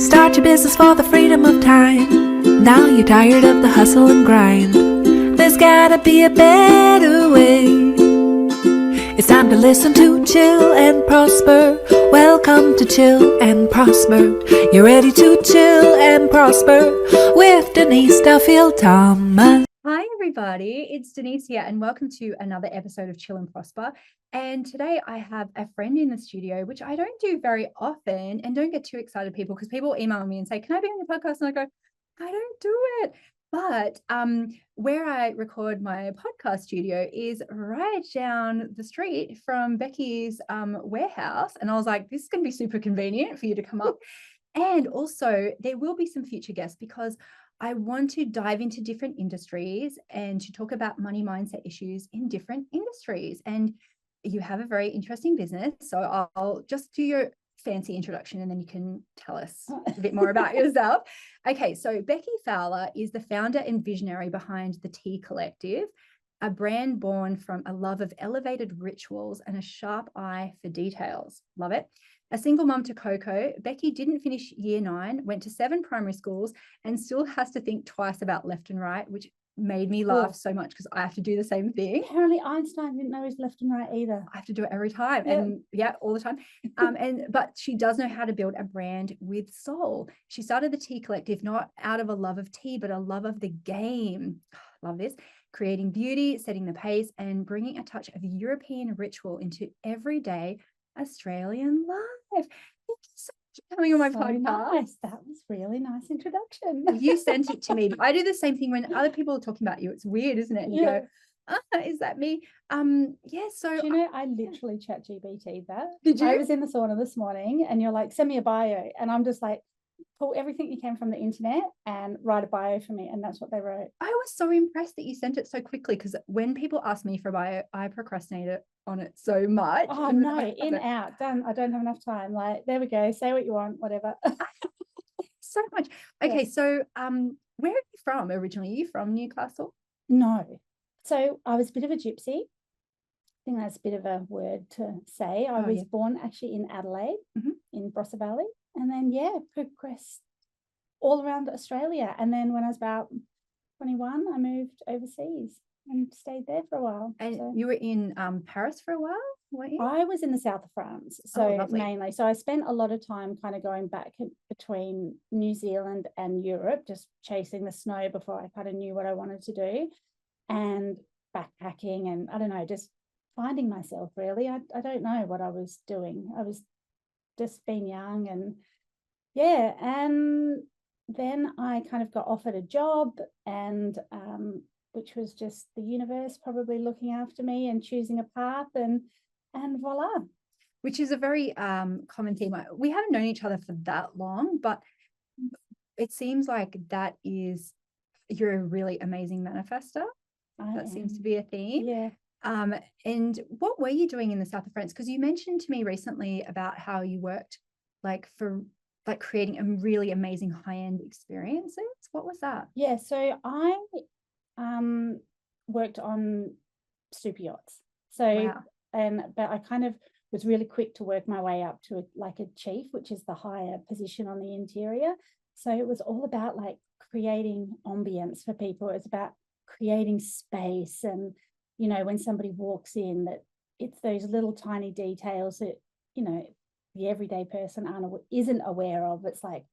Start your business for the freedom of time. Now you're tired of the hustle and grind. There's gotta be a better way. It's time to listen to Chill and Prosper. Welcome to Chill and Prosper. You're ready to chill and prosper with Denise Duffield-Thomas. Hi everybody, it's Denise here and welcome to another episode of Chill and Prosper. And today I have a friend in the studio, which I don't do very often, and don't get too excited people, because people email me and say, can I be on your podcast? And I go, I don't do it. But where I record my podcast studio is right down the street from Becky's warehouse. And I was like, this is going to be super convenient for you to come up. And also there will be some future guests, because I want to dive into different industries and to talk about money mindset issues in different industries. And you have a very interesting business. So I'll just do your fancy introduction and then you can tell us a bit more about yourself. Okay, so Becci Fowler is the founder and visionary behind the Tea Collective, a brand born from a love of elevated rituals and a sharp eye for details. Love it. A single mum to Coco, Becky didn't finish year 9, went to 7 primary schools, and still has to think twice about left and right, which made me laugh so much because I have to do the same thing. Apparently Einstein didn't know his left and right either. I have to do it every time. Yeah. And yeah, all the time. But she does know how to build a brand with soul. She started the Tea Collective not out of a love of tea, but a love of the game. Love this. Creating beauty, setting the pace, and bringing a touch of European ritual into everyday Australian life. Thank you so much for coming on my podcast. Nice. That was really nice introduction. You sent it to me. I do the same thing when other people are talking about you. It's weird, isn't it? And you go, is that me? Yeah. So do you know, I literally chat GPT that. Did you? I was in the sauna this morning and you're like, send me a bio. And I'm just like, pull everything you can from the internet and write a bio for me. And that's what they wrote. I was so impressed that you sent it so quickly, because when people ask me for a bio, I procrastinate on it so much. Oh no, in, out, done. I don't have enough time. Like, there we go. Say what you want, whatever. So much. Okay, so where are you from originally? Are you from Newcastle? No. So I was a bit of a gypsy. I think that's a bit of a word to say. I was born actually in Adelaide, in Barossa Valley. And then, progressed all around Australia. And then when I was about 21, I moved overseas and stayed there for a while. And you were in Paris for a while, weren't you? I was in the south of France, so mainly. So I spent a lot of time kind of going back between New Zealand and Europe, just chasing the snow before I kind of knew what I wanted to do, and backpacking, and I don't know, just finding myself really. I don't know what I was doing. I was just being young, and and then I kind of got offered a job, and which was just the universe probably looking after me and choosing a path, and voila. Which is a very common theme. We haven't known each other for that long, but it seems like you're a really amazing manifester. That seems to be a theme. Yeah. And what were you doing in the south of France? Because you mentioned to me recently about how you worked for creating a really amazing high-end experiences. What was that? Yeah, so I worked on super yachts. So but I kind of was really quick to work my way up to a chief, which is the higher position on the interior. So it was all about like creating ambience for people. It's about creating space, and you know, when somebody walks in, that it's those little tiny details that, you know, the everyday person isn't aware of. It's like,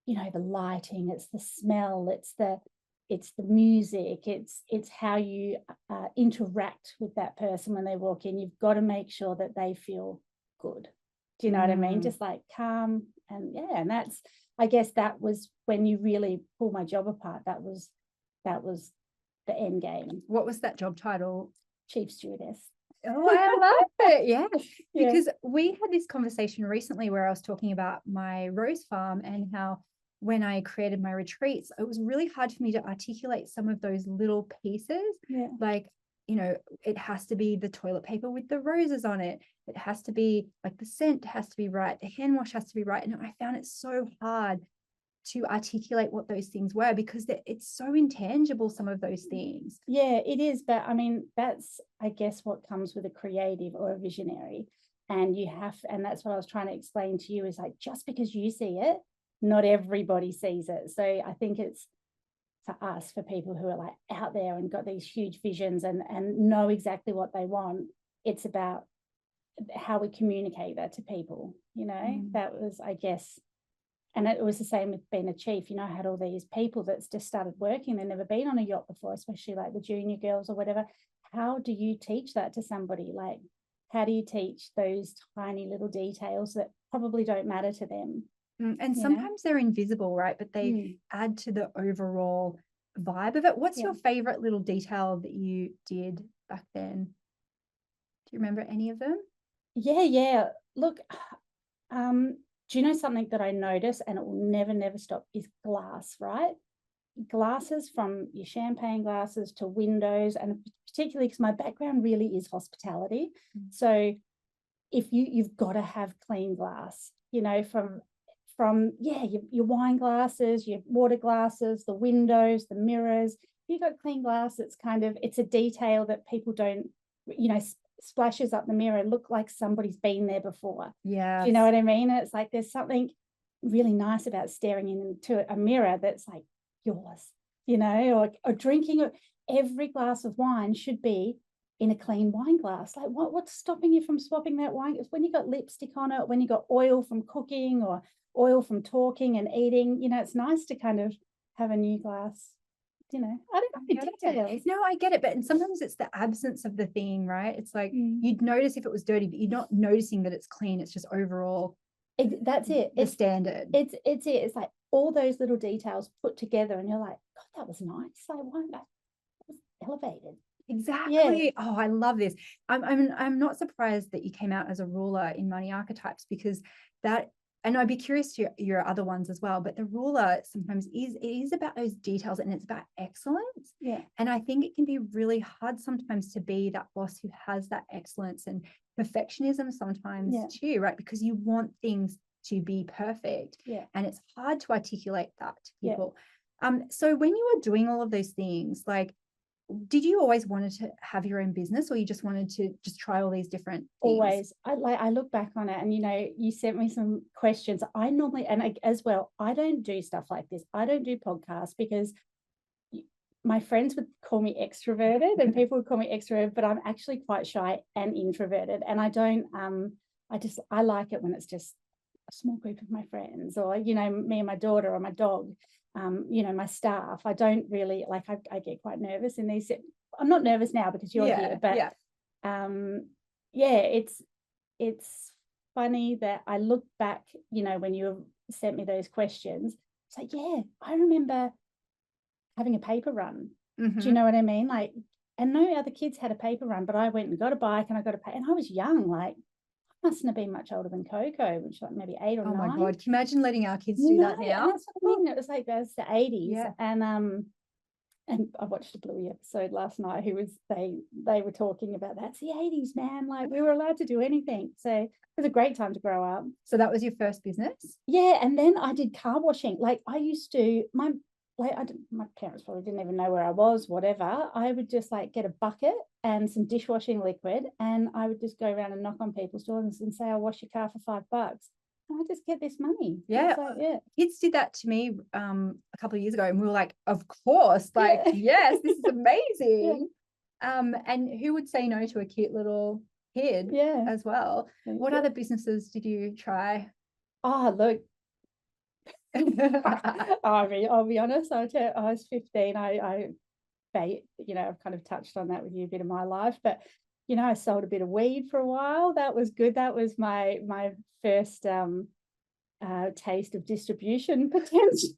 you know, the lighting, it's the smell, it's the music, it's how you interact with that person when they walk in. You've got to make sure that they feel good. Do you know what I mean? Just like calm, and and that's, I guess that was when you really pull my job apart. That was the end game. What was that job title? Chief stewardess. Oh, I love it. Yeah. Because we had this conversation recently where I was talking about my rose farm and how when I created my retreats, it was really hard for me to articulate some of those little pieces. Yeah. Like, you know, it has to be the toilet paper with the roses on it. It has to be like the scent has to be right. The hand wash has to be right. And I found it so hard to articulate what those things were, because it's so intangible, some of those things. Yeah, it is. But I mean, that's, I guess, what comes with a creative or a visionary. And that's what I was trying to explain to you, is like, just because you see it not everybody sees it. So I think it's for us, for people who are like out there and got these huge visions and know exactly what they want, it's about how we communicate that to people, you know. That was, I guess, and it was the same with being a chief. You know, I had all these people that's just started working, they've never been on a yacht before, especially like the junior girls or whatever. How do you teach that to somebody? Like, how do you teach those tiny little details that probably don't matter to them? And sometimes they're invisible, right? But they add to the overall vibe of it. What's your favorite little detail that you did back then? Do you remember any of them? Yeah. Look, do you know something that I notice, and it will never stop, is glass, right? Glasses, from your champagne glasses to windows, and particularly because my background really is hospitality. So if you've got to have clean glass, you know, from your wine glasses, your water glasses, the windows, the mirrors. If you've got clean glass, it's a detail that people don't, you know, splashes up the mirror, look like somebody's been there before. Yeah. Do you know what I mean? It's like there's something really nice about staring into a mirror that's like yours, you know, or drinking. Every glass of wine should be in a clean wine glass. Like what's stopping you from swapping that wine? It's when you got lipstick on it, when you got oil from cooking or oil from talking and eating, you know, it's nice to kind of have a new glass, you know. I don't know details. No, I get it, but sometimes it's the absence of the thing, right? It's like you'd notice if it was dirty, but you're not noticing that it's clean. It's just overall. That's it. The standard. It's it. It's like all those little details put together, and you're like, God, that was nice. Like, why that was elevated. Exactly. Yeah. Oh, I love this. I'm not surprised that you came out as a ruler in Money Archetypes, because that, and I'd be curious to your other ones as well, but the ruler sometimes is about those details, and it's about excellence. Yeah. And I think it can be really hard sometimes to be that boss who has that excellence and perfectionism sometimes too, right? Because you want things to be perfect. Yeah. And it's hard to articulate that to people. So when you were doing all of those things, like, did you always wanted to have your own business, or you just wanted to just try all these different things? Always. I look back on it, and you know, you sent me some questions. I normally, and as well, I don't do stuff like this. I don't do podcasts because my friends would call me extroverted and people would call me extroverted, but I'm actually quite shy and introverted. And I don't, I like it when it's just a small group of my friends, or, you know, me and my daughter or my dog. You know, my staff. I don't really like, I get quite nervous in these. I'm not nervous now because you're here, but it's funny that I look back, you know, when you sent me those questions, it's like, yeah, I remember having a paper run. Do you know what I mean? Like, and no other kids had a paper run, but I went and got a bike and I got a and I was young, like, mustn't have been much older than Coco, which like maybe 8 or 9. Oh my God, can you imagine letting our kids do that now? And that's what I mean. It was like that's the 80s. And I watched a Bluey episode last night. They were talking about that's the 80s, man. Like, we were allowed to do anything. So it was a great time to grow up. So that was your first business? Yeah, and then I did car washing. Like, I used to my parents probably didn't even know where I was, whatever. I would just like get a bucket and some dishwashing liquid, and I would just go around and knock on people's doors and say, I'll wash your car for $5. And I just get this money. Yeah. Like, kids did that to me a couple of years ago, and we were like, of course, like, yes, this is amazing. And who would say no to a cute little kid as well? What other businesses did you try? Oh, look, I'll be honest. I was 15. I you know, I've kind of touched on that with you a bit of my life, but you know, I sold a bit of weed for a while. That was good. That was my first taste of distribution potential.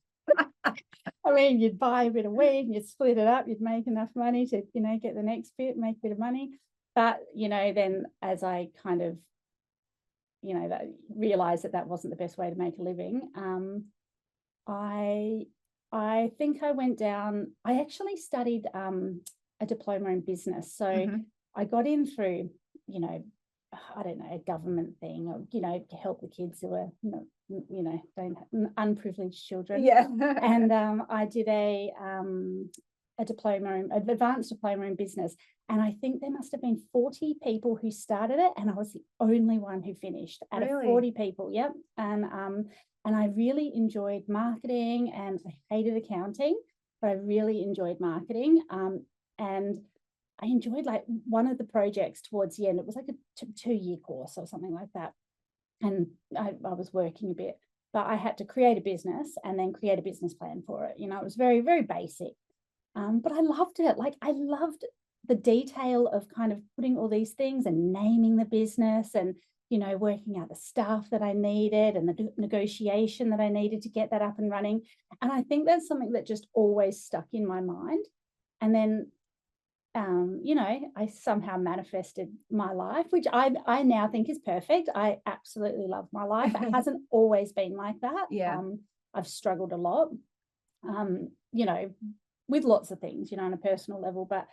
I mean, you'd buy a bit of weed and you'd split it up. You'd make enough money to, you know, get the next bit, make a bit of money. But you know, then as I kind of, you know, realized that wasn't the best way to make a living, I think I went down. I actually studied a diploma in business. So I got in through, you know, I don't know, a government thing, or, you know, to help the kids who are, you know, unprivileged children. Yeah. And I did a diploma, an advanced diploma in business. And I think there must have been 40 people who started it, and I was the only one who finished out of 40 people. Yep. And And I really enjoyed marketing, and I hated accounting, but I really enjoyed marketing. And I enjoyed like one of the projects towards the end. It was like a 2-year course or something like that. And I was working a bit, but I had to create a business and then create a business plan for it. You know, it was very, very basic. But I loved it. Like, I loved the detail of kind of putting all these things and naming the business, and, you know, working out the staff that I needed and the negotiation that I needed to get that up and running. And I think that's something that just always stuck in my mind. And then, you know, I somehow manifested my life, which I now think is perfect. I absolutely love my life. It hasn't always been like that. Yeah. I've struggled a lot, you know, with lots of things, you know, on a personal level. But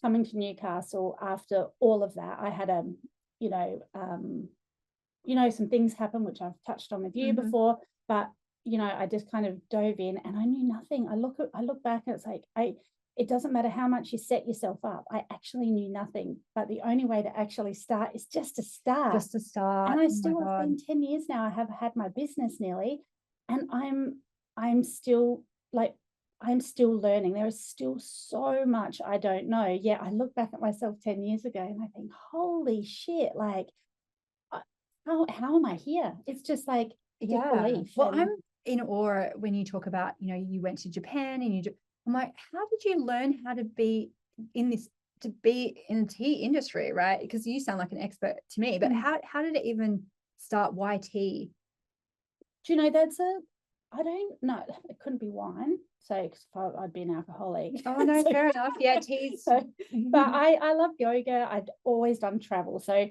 coming to Newcastle after all of that, I had some things happen, which I've touched on with you before, but, you know, I just kind of dove in and I knew nothing. I look back and it's like, it doesn't matter how much you set yourself up. I actually knew nothing, but the only way to actually start is just to start. Just to start. And I still have been 10 years now. I have had my business nearly, and I'm still learning. There is still so much I don't know. Yeah, I look back at myself 10 years ago and I think, holy shit, like, how am I here? It's just like disbelief. Well, I'm in awe when you talk about, you know, you went to Japan and I'm like, how did you learn how to be in the tea industry, right? Because you sound like an expert to me, but how did it even start? Why tea? Do you know, I don't know. It couldn't be wine. So, because I'd be an alcoholic. Oh, no, fair enough. Yeah, tea. But I love yoga. I'd always done travel. So,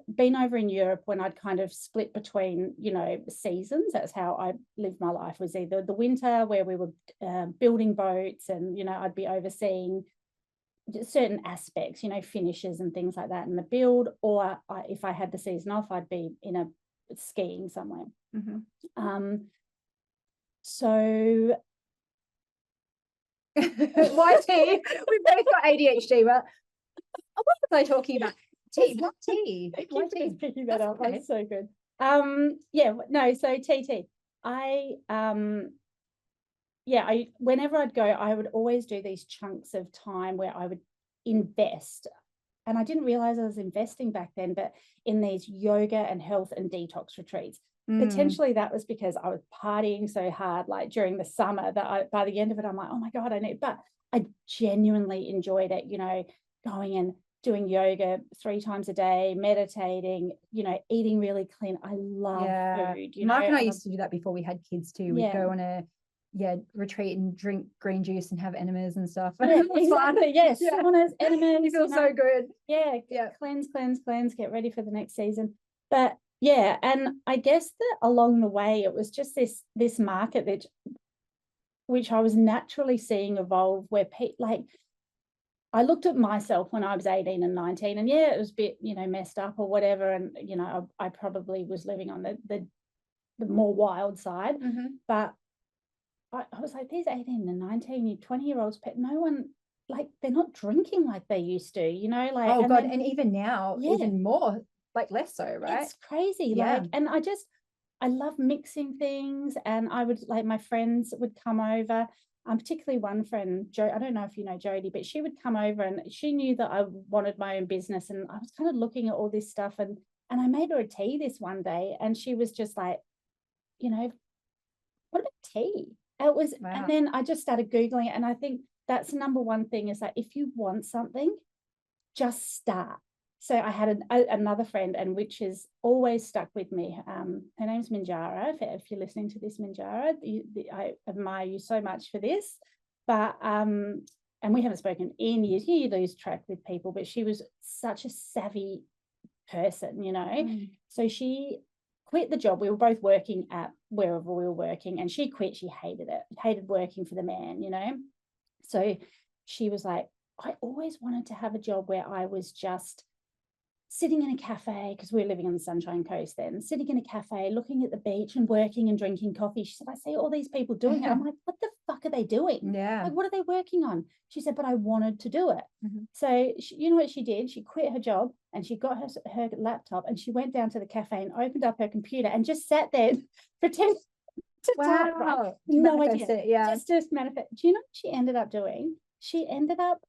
been over in Europe when I'd kind of split between, you know, seasons. That's how I lived my life, was either the winter where we were building boats and, you know, I'd be overseeing certain aspects, you know, finishes and things like that in the build, or if I had the season off, I'd be in a skiing somewhere. So why tea? We've both got ADHD, but what was I talking about? Tea. What tea? Why tea? Picking that up. Okay. That's so good. So tea. I whenever I'd go, I would always do these chunks of time where I would invest. And I didn't realize I was investing back then, but in these yoga and health and detox retreats. Potentially that was because I was partying so hard, like during the summer, that by the end of it, I'm like, oh my God, but I genuinely enjoyed it, you know, going and doing yoga 3 times a day, meditating, you know, eating really clean. I love food. Mark and I used to do that before we had kids too. We'd go on a retreat and drink green juice and have enemas and stuff. Yeah, exactly. Yes, saunas, enemas. You feel so good. Yeah. Cleanse. Get ready for the next season. But yeah, and I guess that along the way, it was just this market which I was naturally seeing evolve, where I looked at myself when I was 18 and 19, and it was a bit, you know, messed up or whatever, and, you know, I probably was living on the more wild side, but I was like, these 18 and 19, 20-year-olds, no one, like, they're not drinking like they used to, you know, like, oh God, and even now, even more, like, less so, right? It's crazy. Like, and I love mixing things, and I would, like, my friends would come over, particularly one friend, Jo, I don't know if you know Jodie, but she would come over and she knew that I wanted my own business, and I was kind of looking at all this stuff, and I made her a tea this one day, and she was just like, you know, what about tea? It was, and then I just started Googling it, and I think that's the number one thing, is that if you want something, just start. So I had another friend, and which has always stuck with me. Her name's Minjara. If you're listening to this, Minjara, I admire you so much for this. But and we haven't spoken in years. You lose track with people, but she was such a savvy person, you know. So she quit the job. We were both working at wherever we were working, and she quit. She hated it. Hated working for the man, you know. So she was like, I always wanted to have a job where I was just sitting in a cafe, because we were living on the Sunshine Coast then, sitting in a cafe, looking at the beach and working and drinking coffee. She said, I see all these people doing it. I'm like, what the fuck fuck are they doing? Yeah. Like, what are they working on? She said, but I wanted to do it. So you know what she did? She quit her job and she got her laptop and she went down to the cafe and opened up her computer and just sat there pretending to type, right? No idea. Yeah. Just manifest. Do you know what she ended up doing? She ended up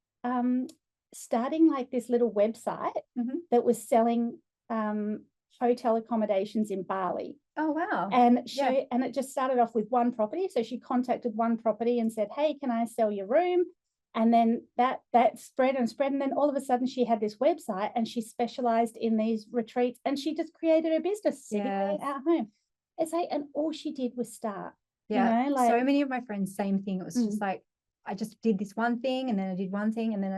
starting like this little website that was selling hotel accommodations in Bali. Oh, wow. And and it just started off with one property. So she contacted one property and said, hey, can I sell your room? And then that spread and spread. And then all of a sudden she had this website and she specialized in these retreats and she just created her business sitting there at home. It's like, and all she did was start. Yeah. You know, like, so many of my friends, same thing. It was just like, I just did this one thing and then I did one thing and then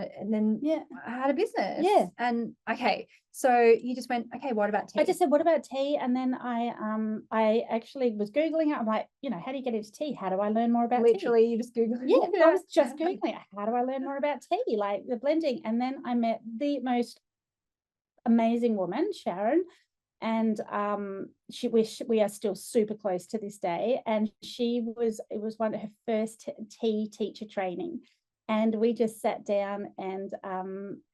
I had a business. Yeah. And okay. So you just went, okay, what about tea? I just said, what about tea? And then I actually was Googling it. I'm like, you know, how do you get into tea? How do I learn more about Literally, tea? you just Googled it. Yeah, I was just Googling, how do I learn more about tea? Like the blending. And then I met the most amazing woman, Sharon. And we are still super close to this day. And it was one of her first tea teacher training. And we just sat down and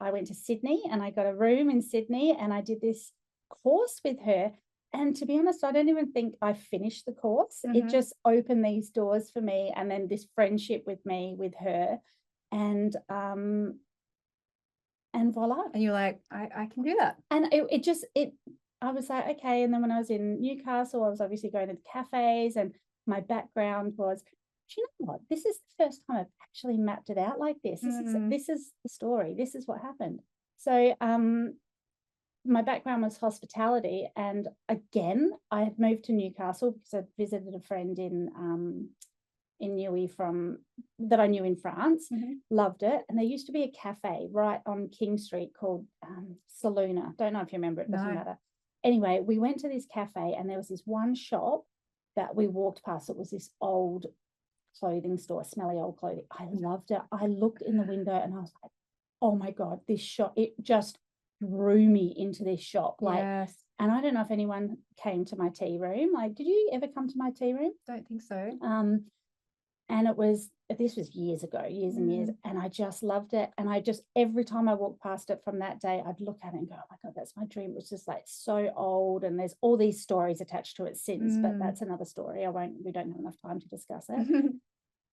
I went to Sydney and I got a room in Sydney and I did this course with her. And to be honest, I don't even think I finished the course. It just opened these doors for me. And then this friendship with her. And voila. And you're like, I can do that. And I was like, okay. And then when I was in Newcastle, I was obviously going to the cafes and my background was, do you know what? This is the first time I've actually mapped it out like this. This is the story. This is what happened. So my background was hospitality. And again, I had moved to Newcastle because I visited a friend in Newey that I knew in France, loved it. And there used to be a cafe right on King Street called Saluna. Don't know if you remember it, doesn't matter. Anyway, we went to this cafe and there was this one shop that we walked past. It was this old clothing store, smelly old clothing. I loved it. I looked in the window and I was like, oh my God, this shop, it just drew me into this shop. Like, and I don't know if anyone came to my tea room. Like, did you ever come to my tea room? Don't think so. And this was years ago, years and years, and I just loved it. And every time I walked past it from that day, I'd look at it and go, oh my God, that's my dream. It was just like so old. And there's all these stories attached to it since, but that's another story. We don't have enough time to discuss it.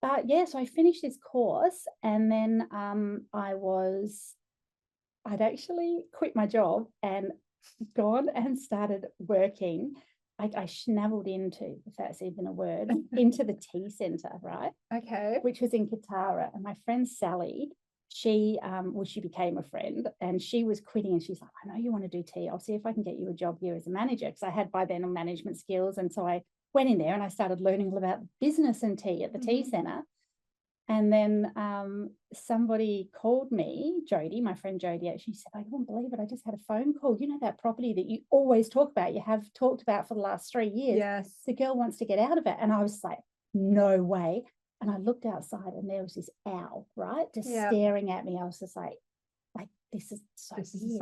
But yeah, so I finished this course and then I'd actually quit my job and gone and started working. I schnaveled into, if that's even a word, into the tea centre, right? Okay. Which was in Katara. And my friend Sally, she became a friend and she was quitting and she's like, I know you want to do tea. I'll see if I can get you a job here as a manager. Because I had by then management skills. And so I went in there and I started learning all about business and tea at the tea centre. And then somebody called me, Jody, my friend Jody, actually said, I won't believe it. I just had a phone call. You know that property that you always talk about, you have talked about for the last 3 years. Yes. The girl wants to get out of it. And I was like, no way. And I looked outside and there was this owl, right? Just staring at me. I was just like, this is so weird. This is a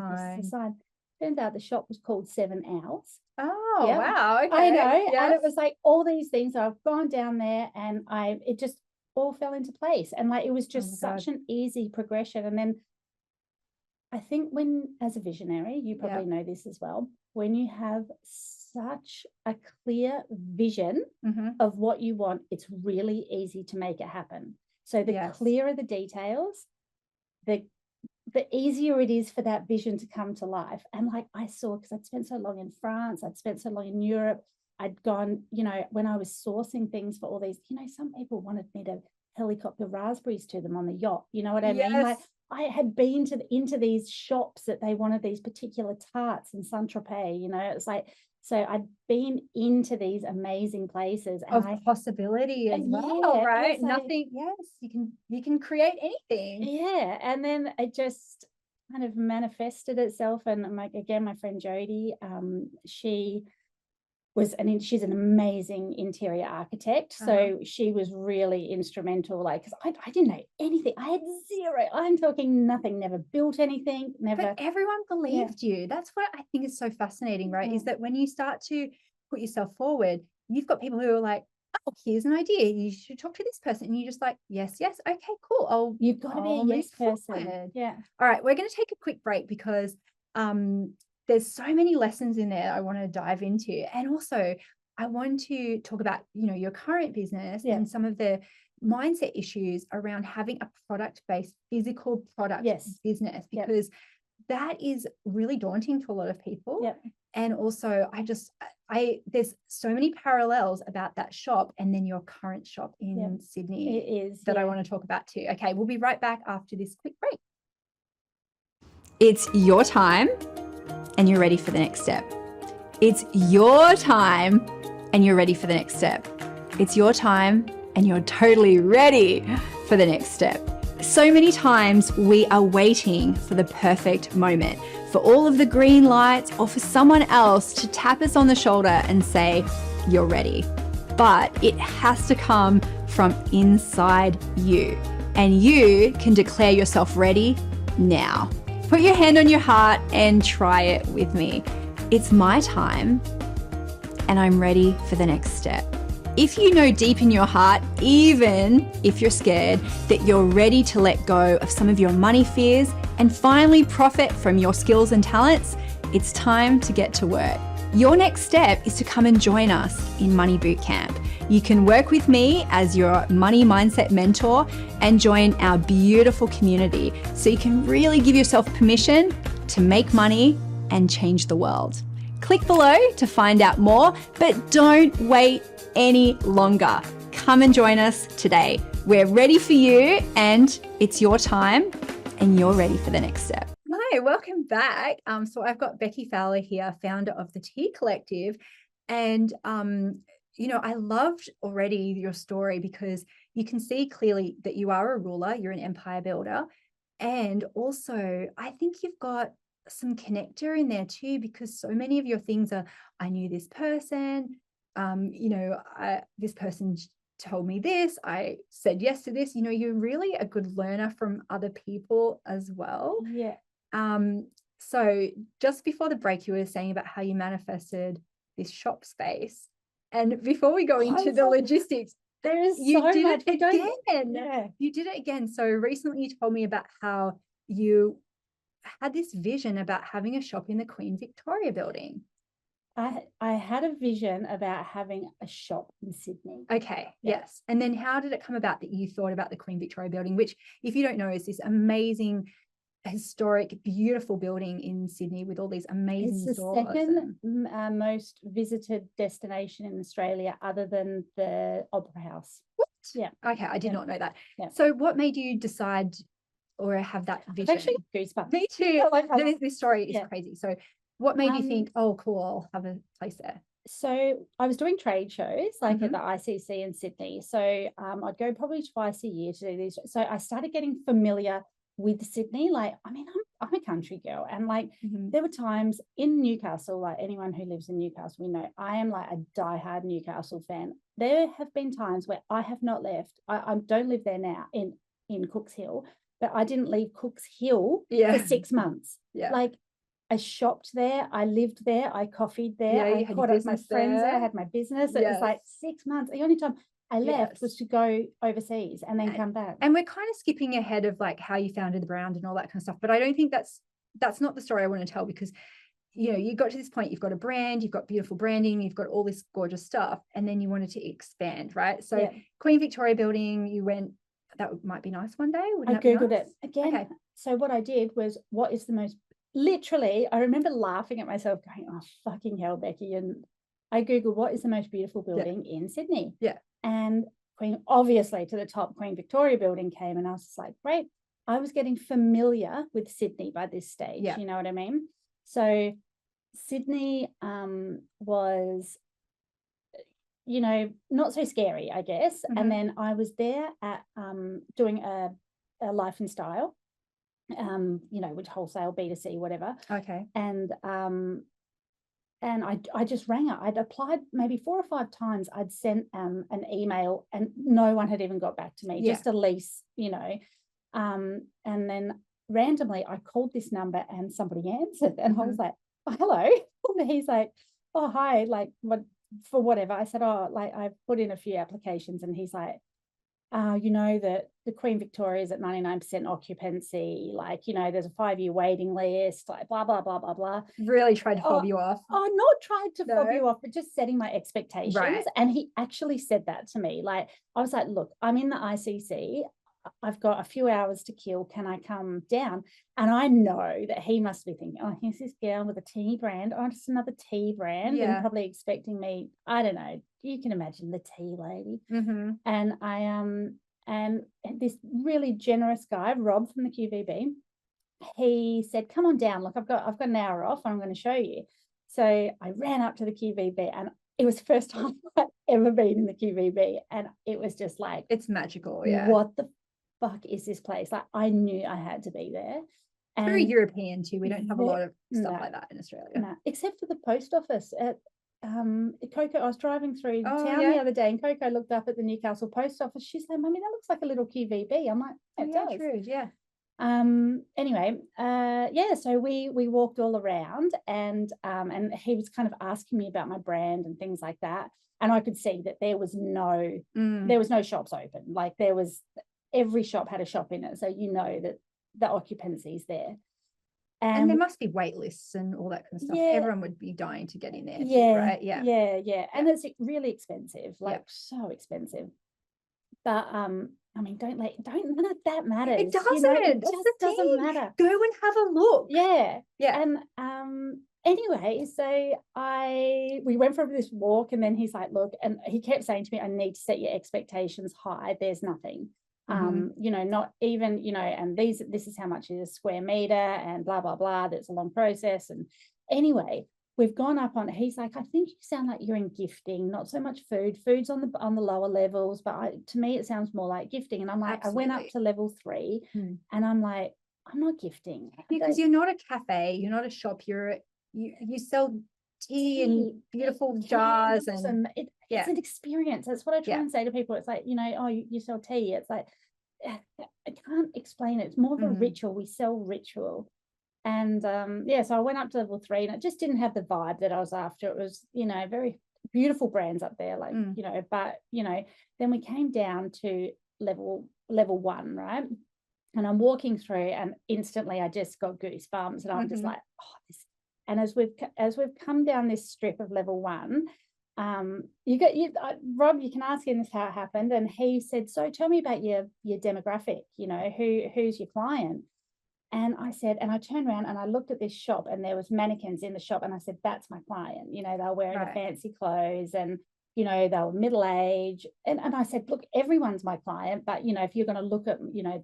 sign. Turned out the shop was called 7 Owls. Oh, wow. Okay. I know. Yes. And it was like all these things. I've gone down there and it just all fell into place. And like, it was just such an easy progression. And then I think as a visionary, you probably know this as well, when you have such a clear vision of what you want, it's really easy to make it happen. So the clearer the details, the easier it is for that vision to come to life. And like I saw, because I'd spent so long in France, I'd spent so long in Europe, I'd gone, when I was sourcing things for all these, some people wanted me to helicopter raspberries to them on the yacht. You know what I mean? Like I had been into these shops that they wanted these particular tarts in Saint-Tropez, it's like, so I'd been into these amazing places of possibility as well, right? Nothing. You can create anything. Yeah. And then it just kind of manifested itself. And my friend Jody, she's an amazing interior architect. So she was really instrumental, because I didn't know anything. I had zero. I'm talking nothing, never built anything, never. But everyone believed you. That's what I think is so fascinating, right? Is that when you start to put yourself forward, you've got people who are like, oh, here's an idea. You should talk to this person. And you're just like, yes, okay, cool. You've got to be a yes person. Forward. Yeah. All right. We're going to take a quick break because there's so many lessons in there I want to dive into. And also I want to talk about, your current business and some of the mindset issues around having a product-based physical product business, because that is really daunting to a lot of people. Yep. And also there's so many parallels about that shop and then your current shop in Sydney. It is that I want to talk about too. Okay, we'll be right back after this quick break. It's your time and you're ready for the next step. It's your time and you're ready for the next step. It's your time and you're totally ready for the next step. So many times we are waiting for the perfect moment, for all of the green lights, or for someone else to tap us on the shoulder and say, you're ready. But it has to come from inside you, and you can declare yourself ready now. Put your hand on your heart and try it with me. It's my time and I'm ready for the next step. If you know deep in your heart, even if you're scared, that you're ready to let go of some of your money fears and finally profit from your skills and talents, it's time to get to work. Your next step is to come and join us in Money Bootcamp. You can work with me as your money mindset mentor and join our beautiful community so you can really give yourself permission to make money and change the world. Click below to find out more, but don't wait any longer. Come and join us today. We're ready for you and it's your time and you're ready for the next step. Hi, welcome back. So I've got Becci Fowler here, founder of the Tea Collective. And, I loved already your story because you can see clearly that you are a ruler, you're an empire builder. And also I think you've got some connector in there too, because so many of your things are, I knew this person, this person told me this, I said yes to this, you're really a good learner from other people as well. Yeah. So just before the break, you were saying about how you manifested this shop space. And before we go into the logistics, there is you so did much it again. Yeah. You did it again. So recently you told me about how you had this vision about having a shop in the Queen Victoria building. I had a vision about having a shop in Sydney. Okay, yes. And then how did it come about that you thought about the Queen Victoria building, which, if you don't know, is this amazing, historic, beautiful building in Sydney with all these amazing stores. It's the second most visited destination in Australia other than the Opera House. What? Yeah. Okay, I did not know that. Yeah. So what made you decide or have that vision? I've actually goosebumps. Me too. This story is crazy. So what made you think, oh, cool, I'll have a place there? So I was doing trade shows like at the ICC in Sydney. So I'd go probably twice a year to do these. So I started getting familiar with Sydney. Like, I mean, I'm a country girl, and like there were times in Newcastle, like anyone who lives in Newcastle, we know I am like a diehard Newcastle fan. There have been times where I have not left. I don't live there now in Cooks Hill, but I didn't leave Cooks Hill for 6 months. Yeah. Like, I shopped there, I lived there, I coffeed there, I caught up with my friends there, I had my business. It was like 6 months. The only time I left was to go overseas and then come back. And we're kind of skipping ahead of like how you founded the brand and all that kind of stuff. But I don't think that's not the story I want to tell, because you got to this point, you've got a brand, you've got beautiful branding, you've got all this gorgeous stuff, and then you wanted to expand, right? So Queen Victoria building, you went, that might be nice one day. I Googled it again. Okay. So what I did was, what is the most, literally, I remember laughing at myself going, oh, fucking hell, Becky. And I Googled, what is the most beautiful building in Sydney? Yeah. And obviously to the top, Queen Victoria building came, and I was just like, great. I was getting familiar with Sydney by this stage. You know what I mean? So Sydney was, not so scary, I guess. And then I was there at doing a life and style, which wholesale, B2C, whatever. Okay. And I just rang her. I'd applied maybe 4 or 5 times. I'd sent an email and no one had even got back to me, just a lease, and then randomly I called this number and somebody answered, and I was like, oh, hello. And he's like, oh, hi, like, what for whatever. I said, oh, like I've put in a few applications, and he's like, you know that the Queen Victoria is at 99% occupancy, like, you know, there's a 5-year waiting list, like blah, blah, blah, blah, blah. Really tried to fob you off. Oh, not trying to fob No. you off, but just setting my expectations. Right. And he actually said that to me. Like, I was like, look, I'm in the ICC. I've got a few hours to kill. Can I come down? And I know that he must be thinking, oh, here's this girl with a tea brand. Oh, just another tea brand. Yeah. And probably expecting me, I don't know, you can imagine the tea lady. Mm-hmm. And and this really generous guy, Rob from the QVB, he said, come on down. Look, I've got an hour off. I'm going to show you. So I ran up to the QVB, and it was the first time I'd ever been in the QVB. And it was just like, it's magical. Yeah. What the fuck is this place? Like, I knew I had to be there. And very European too. We don't have a lot of stuff no, like that in Australia. No, except for the post office at Coco. I was driving through town yeah. the other day, and Coco looked up at the Newcastle post office. She said, "Mummy, that looks like a little QVB." I'm like, "It does." True. Yeah. Anyway, so we walked all around, and he was kind of asking me about my brand and things like that, and I could see that there was no shops open. Like, every shop had a shop in it, so you know that the occupancy is there. And there must be wait lists and all that kind of stuff. Yeah. everyone would be dying to get in there Yeah, too, right? Yeah. And it's really expensive, like so expensive. But I mean, don't none of that matters. It doesn't. You know, it That's just the doesn't thing. matter. Go and have a look. Yeah. And anyway, so we went for this walk, and then he's like, look, and he kept saying to me, I need to set your expectations high. There's nothing. You know, not even, you know, and this is how much is a square meter, and blah, blah, blah. That's a long process. And anyway, we've gone up on it. He's like, I think you sound like you're in gifting, not so much food. Food's on the lower levels, but to me, it sounds more like gifting. And I'm like, Absolutely. I went up to level 3, and I'm like, I'm not gifting. Because you're not a cafe, you're not a shop, you sell tea in beautiful jars, and it's an experience. That's what I try and say to people. It's like, you know, oh, you sell tea. It's like, I can't explain it. It's more of a ritual. We sell ritual. And so I went up to level 3, and it just didn't have the vibe that I was after. It was, you know, very beautiful brands up there, like, you know, but, you know, then we came down to level 1, right? And I'm walking through, and instantly I just got goosebumps, and I'm just like, oh, this. And as we've come down this strip of level 1, Rob, you can ask him this how it happened, and he said, so tell me about your demographic, you know, who's your client? And I said, and I turned around and I looked at this shop, and there was mannequins in the shop, and I said, that's my client. You know, they're wearing the fancy clothes, and, you know, they were middle age. And I said, look, everyone's my client, but, you know, if you're going to look at, you know,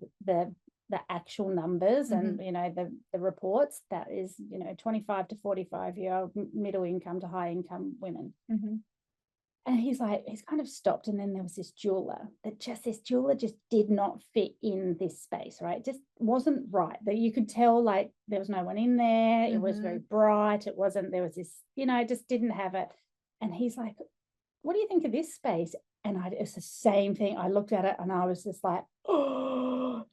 the actual numbers and, you know, the reports, that is, you know, 25 to 45-year-old middle income to high income women. And he's kind of stopped, and then there was this jeweler just did not fit in this space, right? It just wasn't right. That you could tell, like, there was no one in there. It was very bright. There was this, you know, just didn't have it. And he's like, what do you think of this space? And it's the same thing. I looked at it, and I was just like, oh,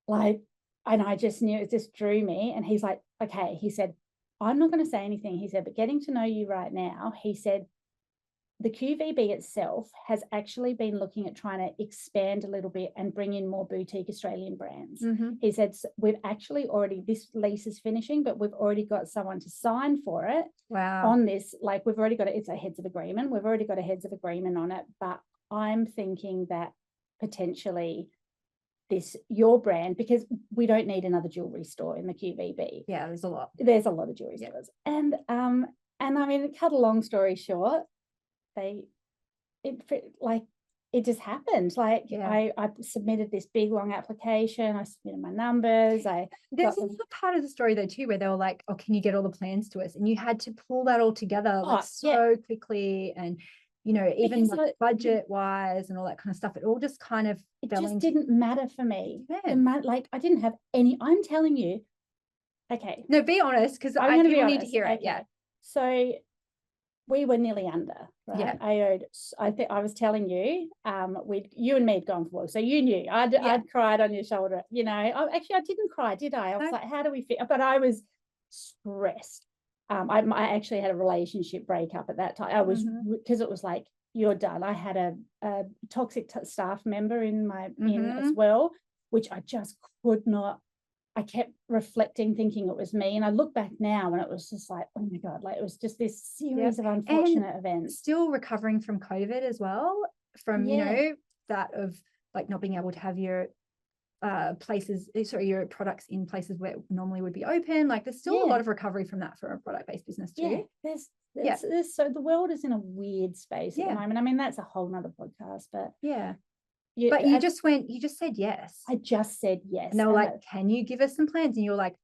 like, and I just knew it just drew me. And he's like, okay, he said, I'm not going to say anything. He said, but getting to know you right now, he said, the QVB itself has actually been looking at trying to expand a little bit and bring in more boutique Australian brands. He said, we've actually already, this lease is finishing, but we've already got someone to sign for it. Wow. On this, like, we've already got it's a heads of agreement. We've already got a heads of agreement on it, but I'm thinking that potentially your brand, because we don't need another jewelry store in the QVB. Yeah, there's a lot of jewelry stores. And I mean, cut a long story short, it just happened. Like, I submitted this big long application. I submitted my numbers. There's another part of the story though too, where they were like, oh, can you get all the plans to us? And you had to pull that all together so quickly, and, you know, even like budget wise and all that kind of stuff, it all just kind of didn't matter for me. Like, I didn't have any. I'm telling you. Okay. No, be honest, because I need to hear it. Yeah. So we were nearly under, right? Yeah. I think I was telling you, you and me had gone for, so you knew I'd cried on your shoulder, you know. I didn't cry, did I? I was like, how do we feel? But I was stressed. I actually had a relationship breakup at that time. I was, because it was like, you're done. I had a toxic staff member in as well, which I just could not. I kept reflecting, thinking it was me. And I look back now and it was just like, oh my God, like it was just this series of unfortunate events. Still recovering from COVID as well, from, you know, that of like not being able to have your your products in places where it normally would be open. Like there's still a lot of recovery from that for a product-based business too. There's so the world is in a weird space at the moment. I mean, that's a whole nother podcast, but you just said yes. I just said yes. And they were like, can you give us some plans? And you're like,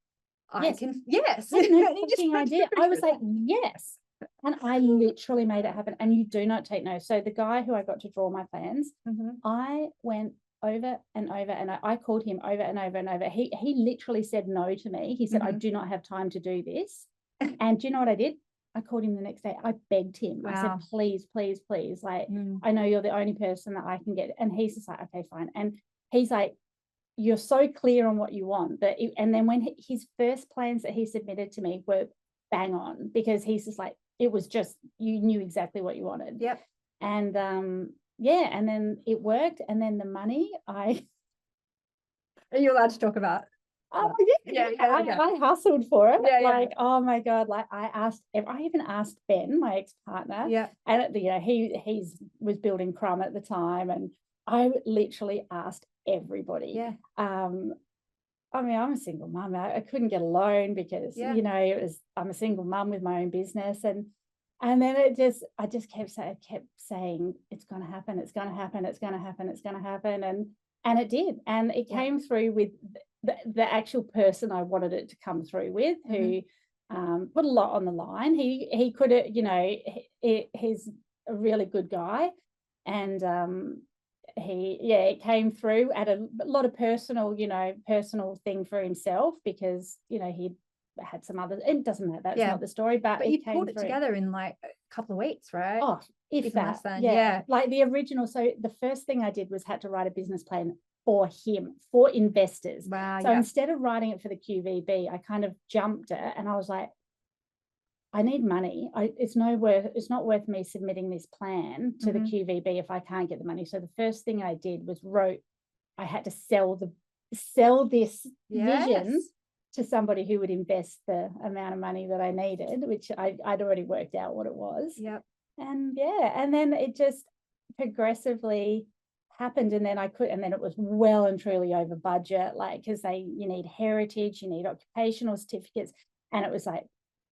I can, yes. I had no fucking idea. I was like, yes. And I literally made it happen. And you do not take no. So the guy who I got to draw my plans, I went over and over, and I called him over and over and over. He literally said no to me. He said, I do not have time to do this. And do you know what I did? I called him the next day. I begged him. Wow. I said, please, please, please. Like, I know you're the only person that I can get. And he's just like, okay, fine. And he's like, you're so clear on what you want. And then when his first plans that he submitted to me were bang on, because he's just like, it was just, you knew exactly what you wanted. Yep. And and then it worked. And then the money, Are you allowed to talk about? Oh yeah. I hustled for it. Oh my God, like I even asked Ben, my ex-partner, and he was building Crumb at the time, and I literally asked everybody. I mean, I'm a single mum. I couldn't get a loan because I'm a single mum with my own business, and then I just kept saying it's going to happen, it's going to happen, it's going to happen, it's going to happen, and it did, and it came through with the actual person I wanted it to come through with, who put a lot on the line. He could have, he's a really good guy, and it came through at a lot of personal thing for himself, because he'd had some other, it doesn't matter, that's not the story, but you pulled it together in like a couple of weeks, right? Oh, if that, like the original. So the first thing I did was had to write a business plan for him, for investors. Wow. So instead of writing it for the QVB, I kind of jumped it, and I was like, I need money. It's not worth me submitting this plan to the QVB if I can't get the money. So the first thing I did was I had to sell this vision to somebody who would invest the amount of money that I needed, which I'd already worked out what it was. Yep. And then it just progressively happened, and then it was well and truly over budget, like, because you need heritage, you need occupational certificates, and it was like,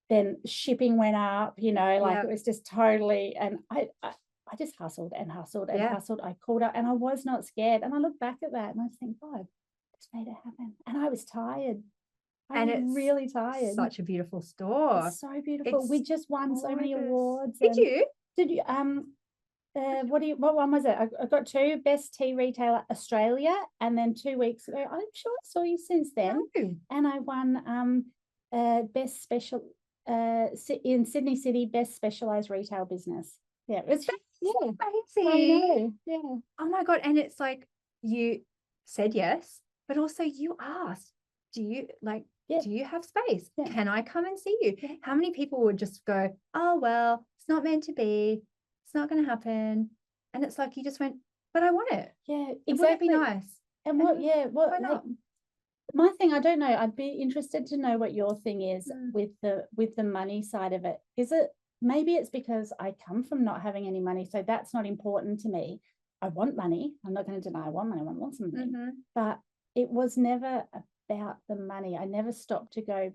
then shipping went up, it was just totally, and I just hustled and hustled and hustled. I called up, and I was not scared, and I look back at that and I just think, God, just made it happen. And I was tired. I was really tired. Such a beautiful store. It's so beautiful. We just won so many awards. Did you? What one was it? I got 2 Best Tea Retailer Australia, and then 2 weeks ago, I'm sure I saw you since then, and I won Best Special in Sydney City, Best Specialized Retail Business. Yeah, it's crazy. Yeah. Oh my God. And it's like, you said yes, but also you asked, do you have space? Can I come and see you? How many people would just go, oh well, it's not meant to be, it's not going to happen? And it's like, you just went, but I want it. Yeah, exactly. Would it be nice? And why not? My thing, I don't know, I'd be interested to know what your thing is with the money side of it. Is it, maybe it's because I come from not having any money, so that's not important to me. I want money. I'm not going to deny I want money. I want some money. But it was never about the money. I never stopped to go,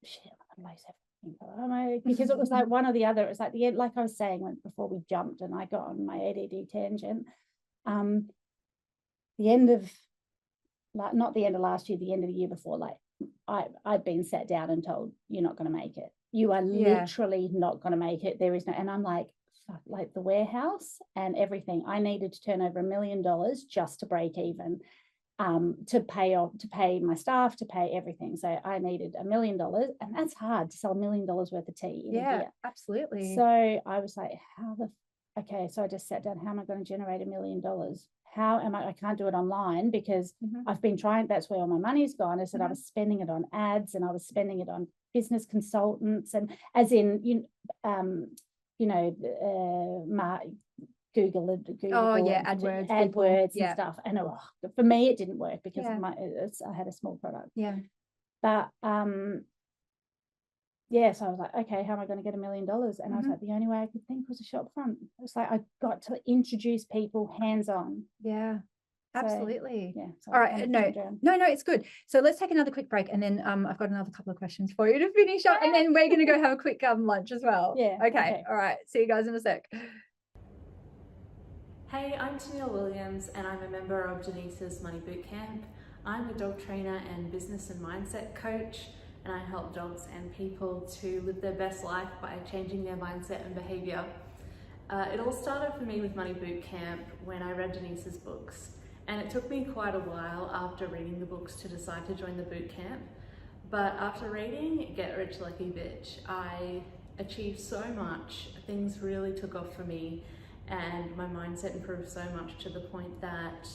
shit, I'm lose everything. Because it was like one or the other. It was like the end, like I was saying before we jumped and I got on my ADD tangent. The end of, like, not the end of last year, the end of the year before, like I'd been sat down and told, you're not going to make it. You are literally not going to make it. There is no, and I'm like, fuck, like the warehouse and everything. I needed to turn over $1 million just to break even, to pay my staff, to pay everything. So I needed $1 million, and that's hard to sell $1 million worth of tea in a year. Absolutely. So I was like, okay, so I just sat down, how am I going to generate $1 million? How am I can't do it online because I've been trying, that's where all my money's gone. I said I was spending it on ads, and I was spending it on business consultants, and as in Google AdWords and yeah. stuff. And for me, it didn't work because I had a small product. Yeah. But so I was like, okay, how am I going to get $1 million? And I was like, the only way I could think was a shop front. It was like I got to introduce people hands-on. Yeah. Absolutely. So all right. No, it's good. So let's take another quick break, and then I've got another couple of questions for you to finish up, and then we're going to go have a quick lunch as well. Yeah. Okay. All right. See you guys in a sec. Hey, I'm Tennille Williams, and I'm a member of Denise's Money Bootcamp. I'm a dog trainer and business and mindset coach, and I help dogs and people to live their best life by changing their mindset and behavior. It all started for me with Money Bootcamp when I read Denise's books. And it took me quite a while after reading the books to decide to join the bootcamp. But after reading Get Rich Lucky Bitch, I achieved so much. Things really took off for me, and my mindset improved so much to the point that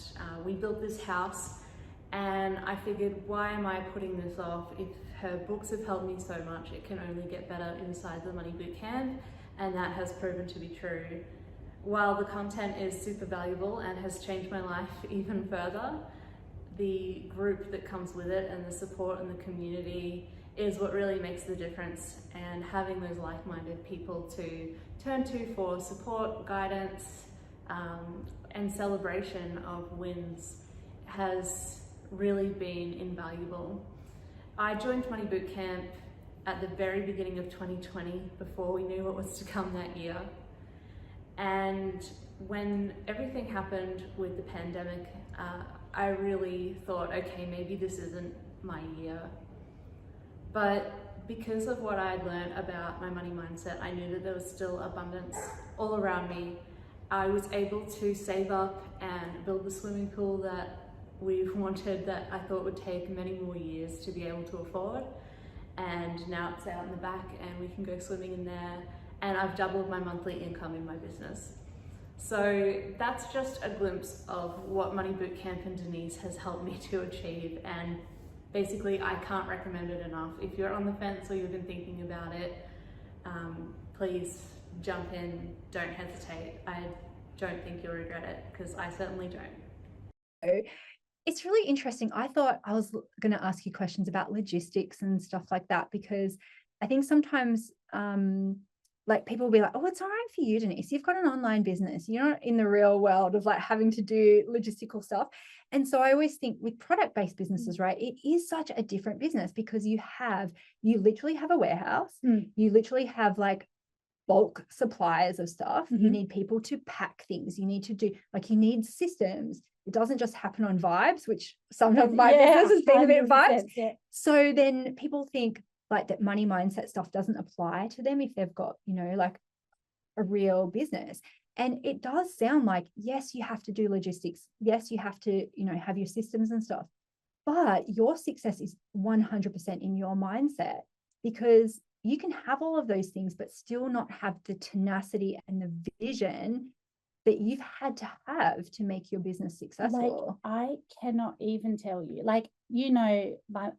we built this house, and I figured, why am I putting this off? If her books have helped me so much, it can only get better inside the Money Bootcamp, and that has proven to be true. While the content is super valuable and has changed my life even further, the group that comes with it and the support and the community is what really makes the difference. And having those like-minded people to turn to for support, guidance, and celebration of wins has really been invaluable. I joined Money Bootcamp at the very beginning of 2020, before we knew what was to come that year. And when everything happened with the pandemic, I really thought, okay, maybe this isn't my year. But because of what I had learned about my money mindset, I knew that there was still abundance all around me. I was able to save up and build the swimming pool that we've wanted, that I thought would take many more years to be able to afford. And now it's out in the back and we can go swimming in there. And I've doubled my monthly income in my business. So that's just a glimpse of what Money Bootcamp and Denise has helped me to achieve. And basically, I can't recommend it enough. If you're on the fence or you've been thinking about it, please jump in, don't hesitate. I don't think you'll regret it, because I certainly don't. It's really interesting. I thought I was going to ask you questions about logistics and stuff like that, because I think sometimes like people will be like, oh, it's all right for you, Denise, you've got an online business, you're not in the real world of like having to do logistical stuff. And so I always think with product-based businesses, right, it is such a different business, because you literally have a warehouse, you literally have like bulk suppliers of stuff, you need people to pack things, you need to do, like, you need systems. It doesn't just happen on vibes, which some of my business has been a bit vibes. Yeah. So then people think like that money mindset stuff doesn't apply to them if they've got, like a real business. And it does sound like, yes, you have to do logistics. Yes, you have to, have your systems and stuff. But your success is 100% in your mindset, because you can have all of those things, but still not have the tenacity and the vision that you've had to have to make your business successful. Like, I cannot even tell you, like, my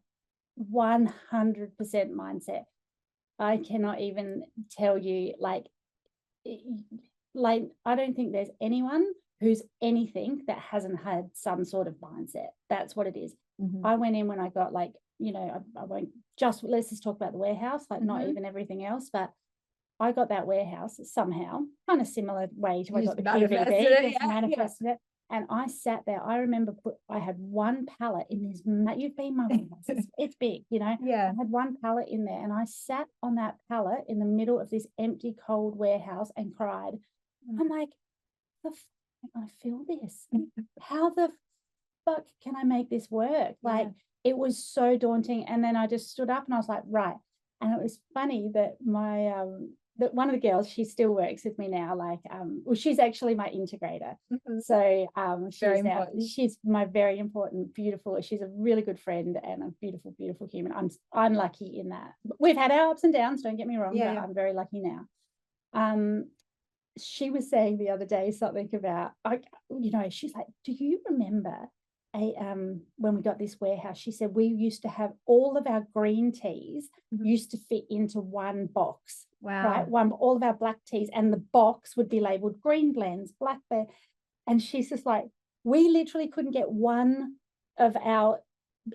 100% mindset. I cannot even tell you, like I don't think there's anyone who's anything that hasn't had some sort of mindset. That's what it is. I went in when I got like, I won't let's just talk about the warehouse, like not even everything else, but I got that warehouse somehow, kind of similar way to I got the QVB, manifested it. And I sat there. I remember I had one pallet in this. You've been my warehouse. It's big, Yeah. I had one pallet in there, and I sat on that pallet in the middle of this empty, cold warehouse and cried. I'm like, the fuck can I feel this? How the fuck can I make this work? Like, it was so daunting. And then I just stood up and I was like, right. And it was funny that my that one of the girls, she still works with me now, like well, she's actually my integrator. So she's my very important, beautiful, she's a really good friend and a beautiful, beautiful human. I'm lucky in that. We've had our ups and downs, don't get me wrong, but I'm very lucky now. She was saying the other day something about, she's like, do you remember when we got this warehouse, she said we used to have all of our green teas used to fit into one box. Wow. Right, all of our black teas, and the box would be labeled green blends, black blend. And she's just like, we literally couldn't get one of our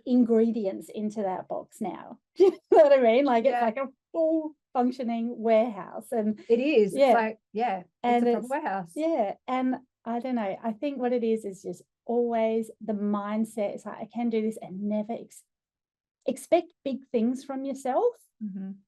ingredients into that box now. Do you know what I mean? Like, it's like a full functioning warehouse. And it is. Yeah. It's like, And it's a proper warehouse. Yeah. And I don't know. I think what it is just always the mindset. It's like, I can do this, and never expect big things from yourself,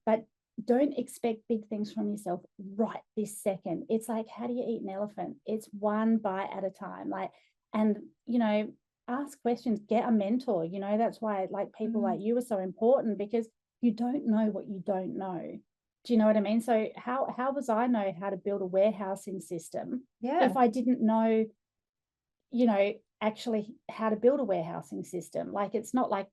but don't expect big things from yourself right this second. It's like, how do you eat an elephant? It's one bite at a time. Like, and, you know, ask questions, get a mentor. You know, that's why like people like you are so important, because you don't know what you don't know. Do you know what I mean? So how was I know how to build a warehousing system if I didn't know, you know, actually how to build a warehousing system? Like, it's not like,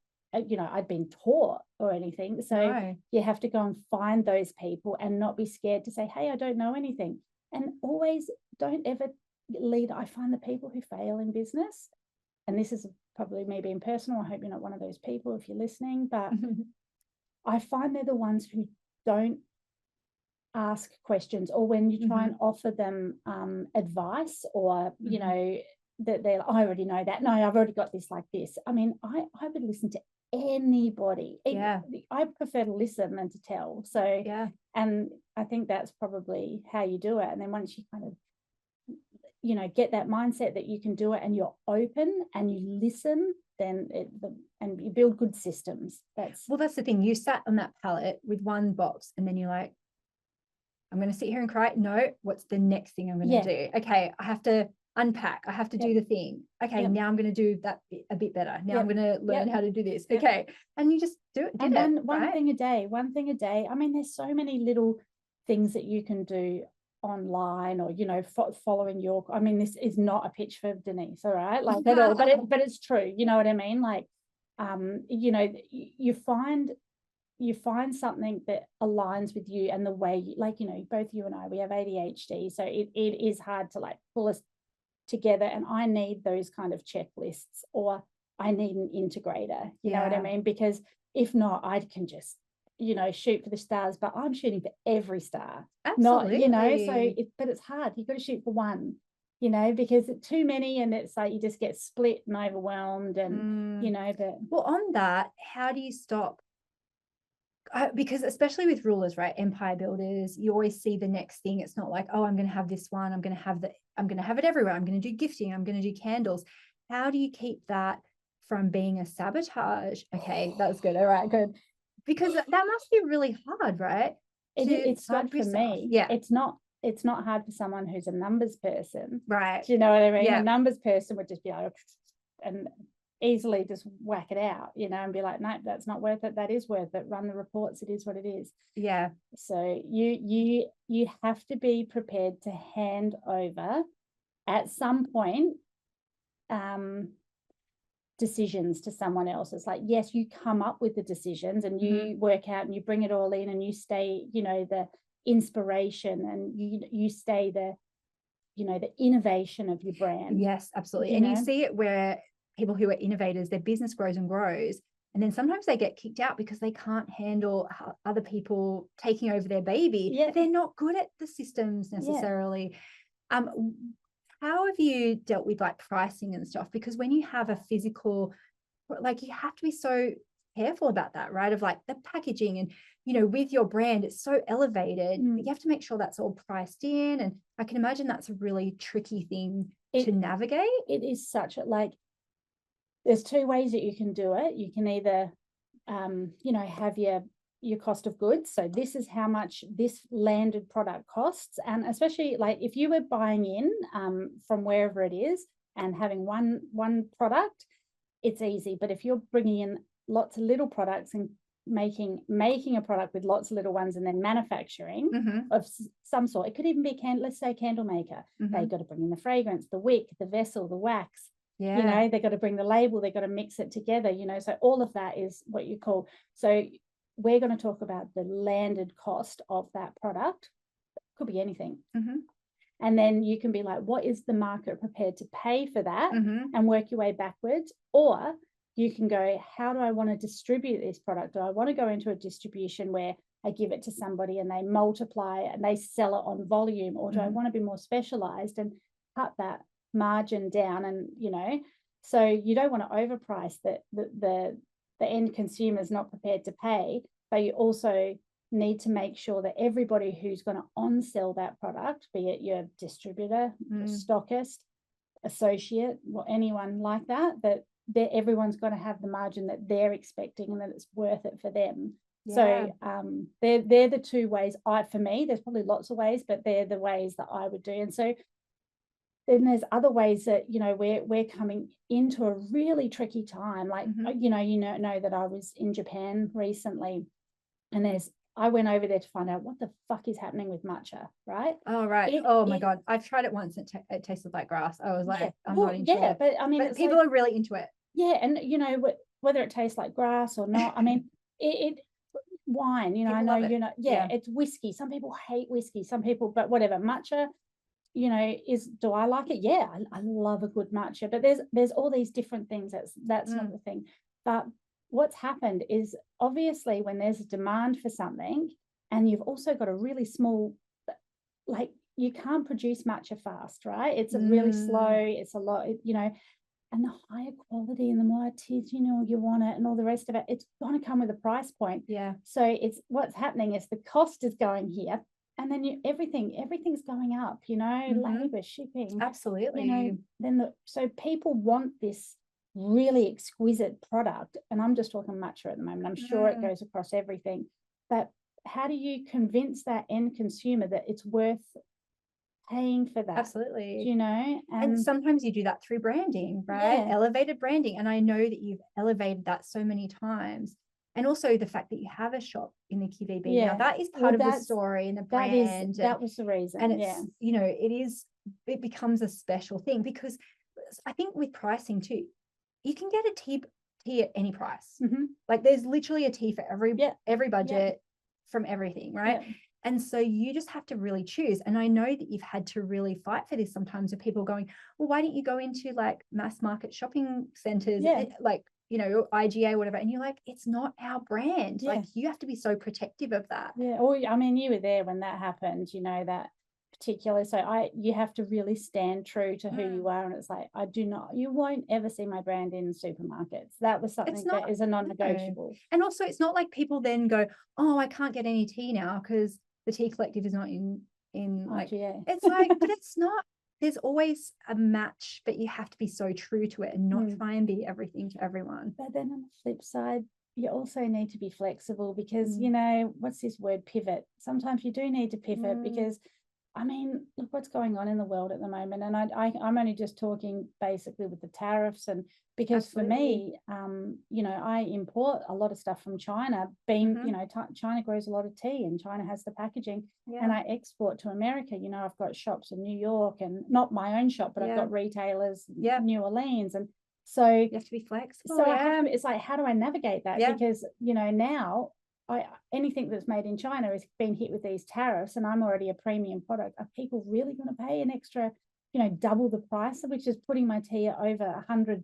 you know, I'd been taught or anything. So you have to go and find those people and not be scared to say, hey, I don't know anything. And always don't ever lead. I find the people who fail in business, and this is probably me being personal, I hope you're not one of those people if you're listening, but I find they're the ones who don't ask questions, or when you try and offer them advice, or you know, that they're, I already know that, no, I've already got this like this. I mean, I would listen to anybody. I prefer to listen than to tell. So and I think that's probably how you do it. And then once you kind of, you know, get that mindset that you can do it, and you're open and you listen, then and you build good systems. That's the thing. You sat on that pallet with one box, and then you're like, I'm going to sit here and cry. No, what's the next thing I'm going to do? Okay, I have to unpack. I have to do the thing. Okay, now I'm going to do that a bit better. Now I'm going to learn how to do this. Okay, and you just do it. And one thing a day. I mean, there's so many little things that you can do online, or, you know, following your, I mean, this is not a pitch for Denise, all right, like at all, but it's true. You know what I mean? Like, you know, you find something that aligns with you and the way you, like, you know, both you and I, we have ADHD, so it is hard to like pull us together, and I need those kind of checklists, or I need an integrator, you know what I mean? Because if not, I can just, you know, shoot for the stars, but I'm shooting for every star. Absolutely. Not, you know, so but it's hard. You've got to shoot for one, you know, because it's too many, and it's like you just get split and overwhelmed, and you know. But well, on that, how do you stop? Because especially with rulers, right, empire builders, you always see the next thing. It's not like, oh, I'm going to have this one, I'm going to have it everywhere, I'm going to do gifting, I'm going to do candles. How do you keep that from being a sabotage? Okay, that was good. All right, good. Because that must be really hard, right? It's hard for me. Yeah, it's not hard for someone who's a numbers person, right? Do you know what I mean? Yeah. A numbers person would just be like, and easily just whack it out, you know, and be like, no, that's not worth it, that is worth it, run the reports, it is what it is. Yeah. So you have to be prepared to hand over at some point decisions to someone else. It's like, yes, you come up with the decisions, and you work out, and you bring it all in, and you stay, you know, the inspiration, and you stay the, you know, the innovation of your brand. Yes, absolutely. And you see it where people who are innovators, their business grows and grows, and then sometimes they get kicked out because they can't handle other people taking over their baby. But they're not good at the systems necessarily. How have you dealt with like pricing and stuff? Because when you have a physical, like, you have to be so careful about that, right? Of like the packaging, and, you know, with your brand, it's so elevated. You have to make sure that's all priced in. And I can imagine that's a really tricky thing to navigate. It is such a, like, there's two ways that you can do it. You can either, you know, have your cost of goods. So this is how much this landed product costs. And especially like if you were buying in from wherever it is and having one product, it's easy. But if you're bringing in lots of little products and making a product with lots of little ones, and then manufacturing of some sort, it could even be let's say a candle maker. They've got to bring in the fragrance, the wick, the vessel, the wax. You know, they've got to bring the label, they've got to mix it together, you know, so all of that is what you call. So we're going to talk about the landed cost of that product. Could be anything. And then you can be like, what is the market prepared to pay for that? Mm-hmm. And work your way backwards. Or you can go, how do I want to distribute this product? Do I want to go into a distribution where I give it to somebody and they multiply it and they sell it on volume? Or do I want to be more specialized and cut that margin down? And, you know, so you don't want to overprice that the end consumer is not prepared to pay, but you also need to make sure that everybody who's going to on-sell that product, be it your distributor, stockist, associate, or anyone like that, that everyone's going to have the margin that they're expecting and that it's worth it for them. So they're the two ways. For me, there's probably lots of ways, but they're the ways that I would do. And so then there's other ways that, you know, we're coming into a really tricky time. Like, you know that I was in Japan recently, and I went over there to find out what the fuck is happening with matcha, right? Oh, right. My God. I've tried it once and it tasted like grass. I was like, I'm not into it. But I mean, but people are really into it. Yeah. And, you know, whether it tastes like grass or not, I mean, wine, you know, People I know, love it. you know, it's whiskey. Some people hate whiskey, some people, but whatever. Matcha, you know, do I like it? Yeah, I love a good matcha, but there's all these different things. That's not the thing. But what's happened is, obviously, when there's a demand for something and you've also got a really small, like, you can't produce matcha fast, right? It's a really slow, it's a lot, you know, and the higher quality and the more artisanal you want it and all the rest of it, it's going to come with a price point. Yeah. So what's happening is the cost is going here, and then everything's going up, you know, labor, shipping. Absolutely. You know, so people want this really exquisite product, and I'm just talking matcha at the moment. I'm sure it goes across everything, but how do you convince that end consumer that it's worth paying for that? Absolutely. You know, and sometimes you do that through branding, right? Elevated branding. And I know that you've elevated that so many times. And also the fact that you have a shop in the QVB. Now that is part of the story and the brand. That was the reason. And it's, you know, it becomes a special thing, because I think with pricing too, you can get a tea at any price. Like, there's literally a tea for every budget from everything, right? And so you just have to really choose. And I know that you've had to really fight for this sometimes, with people going, well, why don't you go into like mass market shopping centers, like, you know, IGA, whatever. And you're like, it's not our brand. Like, you have to be so protective of that. Or, I mean, you were there when that happened, you know, that particular. So you have to really stand true to who you are. And it's like, you won't ever see my brand in supermarkets. That was something that is a non-negotiable. And also, it's not like people then go, oh, I can't get any tea now because the Tea Collective is not in like, it's like, but it's not. There's always a match, but you have to be so true to it and not try and be everything to everyone. But then on the flip side, you also need to be flexible, because, you know, what's this word, pivot? Sometimes you do need to pivot, because, I mean, look what's going on in the world at the moment. And I'm only just talking basically with the tariffs, and because for me, you know, I import a lot of stuff from China, you know, China grows a lot of tea and China has the packaging, and I export to America. You know, I've got shops in New York, and not my own shop, but I've got retailers in New Orleans. And so you have to be flexible. So it's like, how do I navigate that? Because, you know, now anything that's made in China has been hit with these tariffs, and I'm already a premium product. Are people really going to pay an extra, you know, double the price, which is putting my tea at over $100?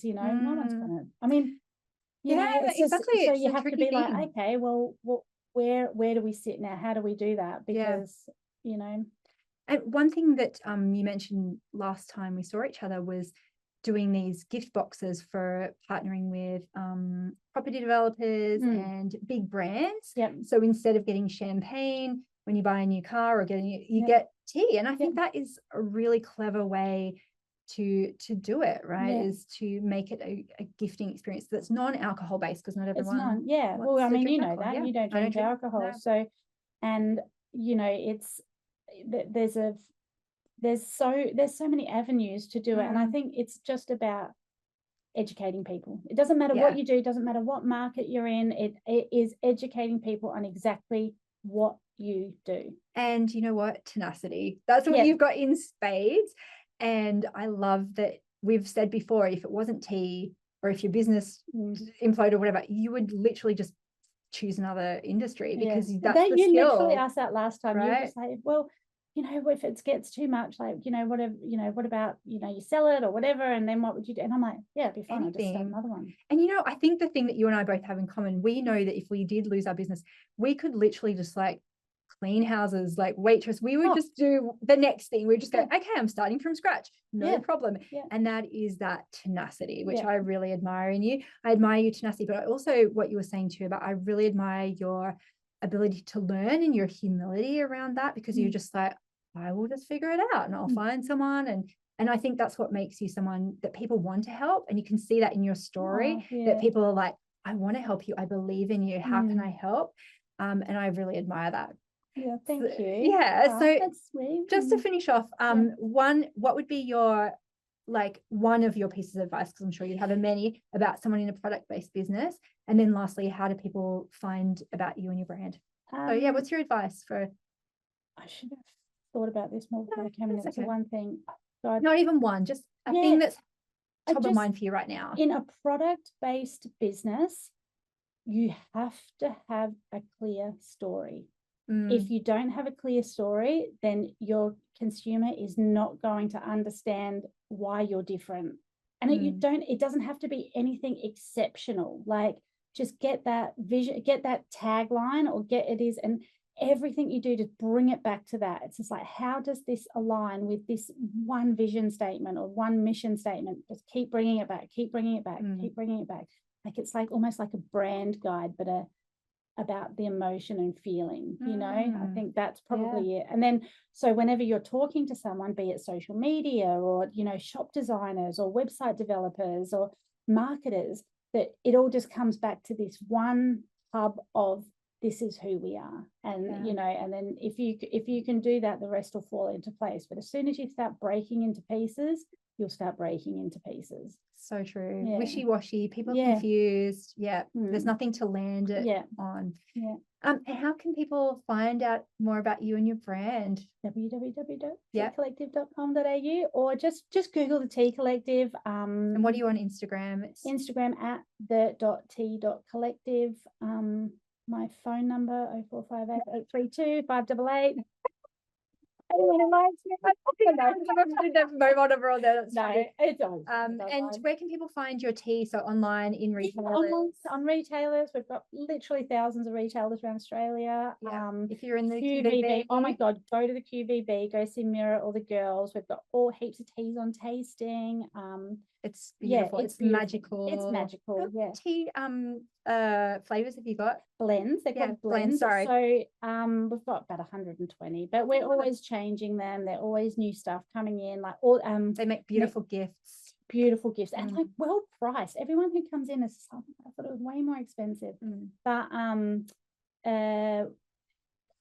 You know, no one's going to. I mean, you know, it's exactly. So it's you have to be like, thing. okay, well, where do we sit now? How do we do that? Because you know. And one thing that you mentioned last time we saw each other was doing these gift boxes for partnering with property developers and big brands. So instead of getting champagne when you buy a new car, or you get tea. And I think that is a really clever way to do it, right? Is to make it a gifting experience that's non-alcohol based, because not everyone well, I mean, you know alcohol. that you don't drink alcohol. No. So, and you know, it's there's so many avenues to do it, and I think it's just about educating people. It doesn't matter what you do, it doesn't matter what market you're in, it is educating people on exactly what you do. And you know what? Tenacity. That's what you've got in spades. And I love that we've said before, if it wasn't tea, or if your business imploded or whatever, you would literally just choose another industry, because that's the skill. You literally asked that last time, right? You were just like, well, you know, if it gets too much, like, you know, whatever, you know, what about, you know, you sell it or whatever, and then what would you do? And I'm like, yeah, it'd be fine. I'll just start Anything. another one. And, you know, I think the thing that you and I both have in common, we know that if we did lose our business, we could literally just like clean houses, like waitress. We would just do the next thing. We'd just go, okay, I'm starting from scratch. No problem. Yeah. And that is that tenacity, which Yeah. I really admire in you. I admire your tenacity, but I also, what you were saying too about, I really admire your ability to learn and your humility around that, because you're just like, I will just figure it out and I'll find someone. And I think that's what makes you someone that people want to help. And you can see that in your story, that people are like, I want to help you. I believe in you. How can I help? And I really admire that. Yeah, thank you. Yeah. So that's sweet. just to finish off, what would be your, like, one of your pieces of advice, because I'm sure you'd have many, about someone in a product-based business? And then lastly, how do people find about you and your brand? So yeah, what's your advice for? I should have thought about this more before I came in. It's one thing. So not even one, just a thing that's top of mind for you right now. In a product-based business, you have to have a clear story. If you don't have a clear story, then your consumer is not going to understand why you're different. And it doesn't have to be anything exceptional. Like, just get that vision, get that tagline, or and everything you do to bring it back to that. It's just like, how does this align with this one vision statement or one mission statement? Just keep bringing it back, keep bringing it back, keep bringing it back. Like, it's like almost like a brand guide, but about the emotion and feeling, you know. I think that's probably it. And then, so whenever you're talking to someone, be it social media or, you know, shop designers or website developers or marketers, that it all just comes back to this one hub of, this is who we are. And you know, and then if you can do that, the rest will fall into place. But as soon as you start breaking into pieces, you'll start breaking into pieces. So true. Wishy-washy, people confused. There's nothing to land it on. How can people find out more about you and your brand? www.tcollective.com.au, or just Google the Tea Collective. And what are you on Instagram? Instagram at the.t.collective. My phone number 0458 832 588. Anyone likes me? Mobile number on there. No, it don't. And where can people find your tea? So online, in retailers? On retailers, we've got literally thousands of retailers around Australia. If you're in the QVB, oh my God, go to the QVB, go see Mirror or the girls. We've got all heaps of teas on tasting. It's beautiful. It's beautiful. Magical. It's magical. What tea flavors have you got? Blends. They've got blends. Sorry. So we've got about 120, but we're always changing them. They're always new stuff coming in. Like all they make beautiful gifts. Beautiful gifts, and like well priced. Everyone who comes in is, I thought it was way more expensive. But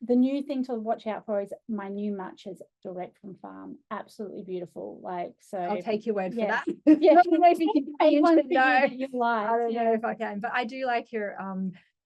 the new thing to watch out for is my new matches direct from farm. Absolutely beautiful. Like, so I'll take your word for that. Yeah, I don't know if you can change it. No, I don't know if I can, but I do like your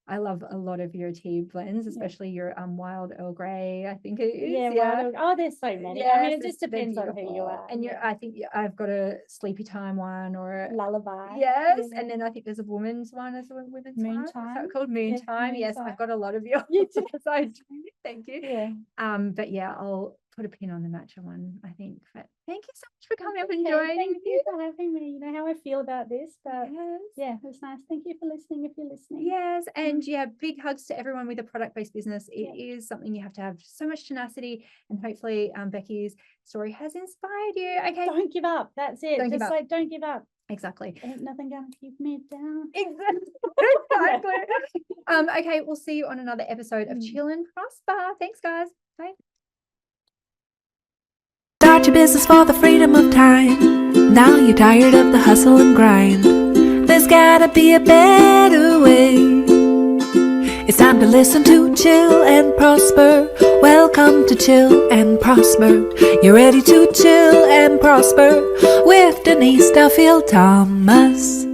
I love a lot of your tea blends, especially your wild Earl Grey, I think it is. Oh, there's so many. Yes, I mean, it just depends on who you are. And I think I've got a sleepy time one, or lullaby. Yes, and then I think there's a woman's one as a women's moon one. time. Is that called moon time? Yes, I've got a lot of yours. So I do. Thank you. But yeah, I'll put a pin on the matcha one, I think. But thank you so much for coming up and joining. Thank you for having me. You know how I feel about this, but yeah, it was nice. Thank you for listening, if you're listening. Yes, and yeah, big hugs to everyone with a product-based business. It is something you have to have so much tenacity, and hopefully Becky's story has inspired you. Okay, don't give up. That's it. Just like, don't give up. Exactly. Ain't nothing gonna keep me down. Exactly. Okay, we'll see you on another episode of Chill and Prosper. Thanks, guys. Bye. Start your business for the freedom of time. Now you're tired of the hustle and grind. There's gotta be a better way. It's time to listen to Chill and Prosper. Welcome to Chill and Prosper. You're ready to chill and prosper with Denise Duffield-Thomas.